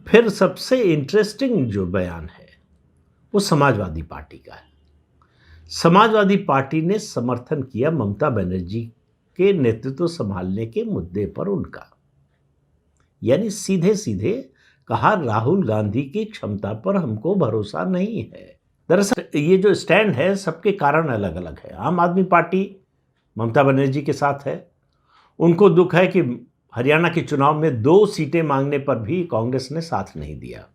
फिर सबसे इंटरेस्टिंग जो बयान है वो समाजवादी पार्टी का है। समाजवादी पार्टी ने समर्थन किया ममता बनर्जी के नेतृत्व संभालने के मुद्दे पर उनका, यानी सीधे सीधे कहा राहुल गांधी की क्षमता पर हमको भरोसा नहीं है। दरअसल ये जो स्टैंड है सबके कारण अलग अलग है। आम आदमी पार्टी ममता बनर्जी के साथ है। उनको दुख है कि हरियाणा के चुनाव में 2 सीटें मांगने पर भी कांग्रेस ने साथ नहीं दिया।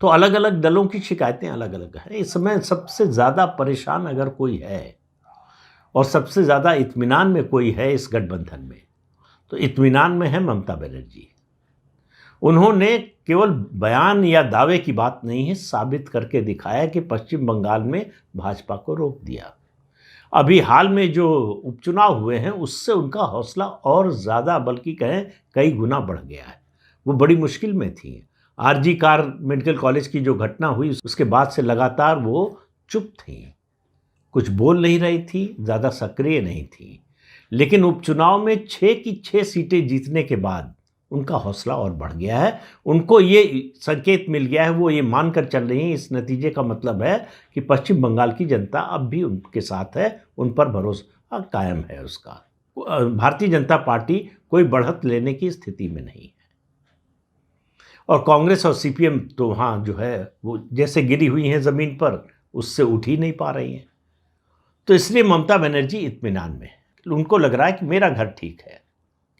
तो अलग अलग दलों की शिकायतें अलग अलग हैं। इस समय सबसे ज़्यादा परेशान अगर कोई है और सबसे ज़्यादा इत्मीनान में कोई है इस गठबंधन में, तो इत्मीनान में है ममता बनर्जी। उन्होंने केवल बयान या दावे की बात नहीं है, साबित करके दिखाया कि पश्चिम बंगाल में भाजपा को रोक दिया। अभी हाल में जो उपचुनाव हुए हैं उससे उनका हौसला और ज़्यादा, बल्कि कहें कई गुना बढ़ गया है। वो बड़ी मुश्किल में थी। आरजी कार मेडिकल कॉलेज की जो घटना हुई उसके बाद से लगातार वो चुप थी, कुछ बोल नहीं रही थी, ज़्यादा सक्रिय नहीं थी। लेकिन उपचुनाव में 6 की 6 सीटें जीतने के बाद उनका हौसला और बढ़ गया है। उनको ये संकेत मिल गया है, वो ये मानकर चल रही हैं, इस नतीजे का मतलब है कि पश्चिम बंगाल की जनता अब भी उनके साथ है, उन पर भरोसा कायम है उसका। भारतीय जनता पार्टी कोई बढ़त लेने की स्थिति में नहीं है। और कांग्रेस और सीपीएम तो वहाँ जो है वो जैसे गिरी हुई हैं ज़मीन पर, उससे उठ ही नहीं पा रही हैं। तो इसलिए ममता बनर्जी इत्मीनान में है। उनको लग रहा है कि मेरा घर ठीक है,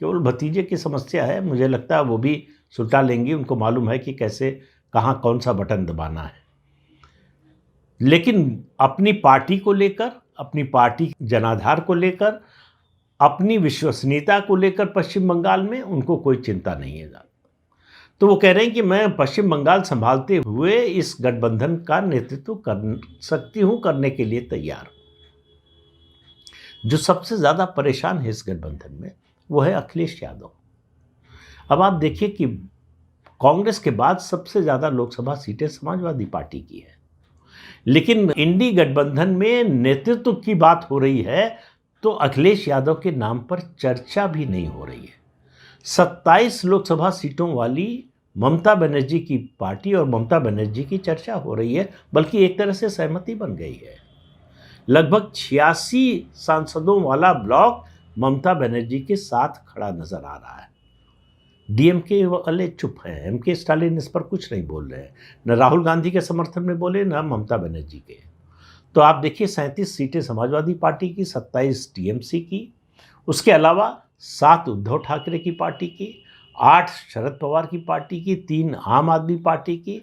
केवल भतीजे की समस्या है। मुझे लगता है वो भी सुलटा लेंगी, उनको मालूम है कि कैसे कहाँ कौन सा बटन दबाना है। लेकिन अपनी पार्टी को लेकर, अपनी पार्टी जनाधार को लेकर, अपनी विश्वसनीयता को लेकर पश्चिम बंगाल में उनको कोई चिंता नहीं है। तो वो कह रहे हैं कि मैं पश्चिम बंगाल संभालते हुए इस गठबंधन का नेतृत्व कर सकती हूँ, करने के लिए तैयार। जो सबसे ज़्यादा परेशान है इस गठबंधन में वो है अखिलेश यादव। अब आप देखिए कि कांग्रेस के बाद सबसे ज़्यादा लोकसभा सीटें समाजवादी पार्टी की है, लेकिन इंडी गठबंधन में नेतृत्व की बात हो रही है तो अखिलेश यादव के नाम पर चर्चा भी नहीं हो रही है। 27 लोकसभा सीटों वाली ममता बनर्जी की पार्टी और ममता बनर्जी की चर्चा हो रही है, बल्कि एक तरह से सहमति बन गई है। लगभग 86 सांसदों वाला ब्लॉक ममता बनर्जी के साथ खड़ा नजर आ रहा है। डीएमके वाले चुप हैं, एमके स्टालिन इस पर कुछ नहीं बोल रहे हैं, न राहुल गांधी के समर्थन में बोले न ममता बनर्जी के। तो आप देखिए 37 सीटें समाजवादी पार्टी की, 27 टीएमसी की, उसके अलावा 7 उद्धव ठाकरे की पार्टी की, 8 शरद पवार की पार्टी की, 3 आम आदमी पार्टी की,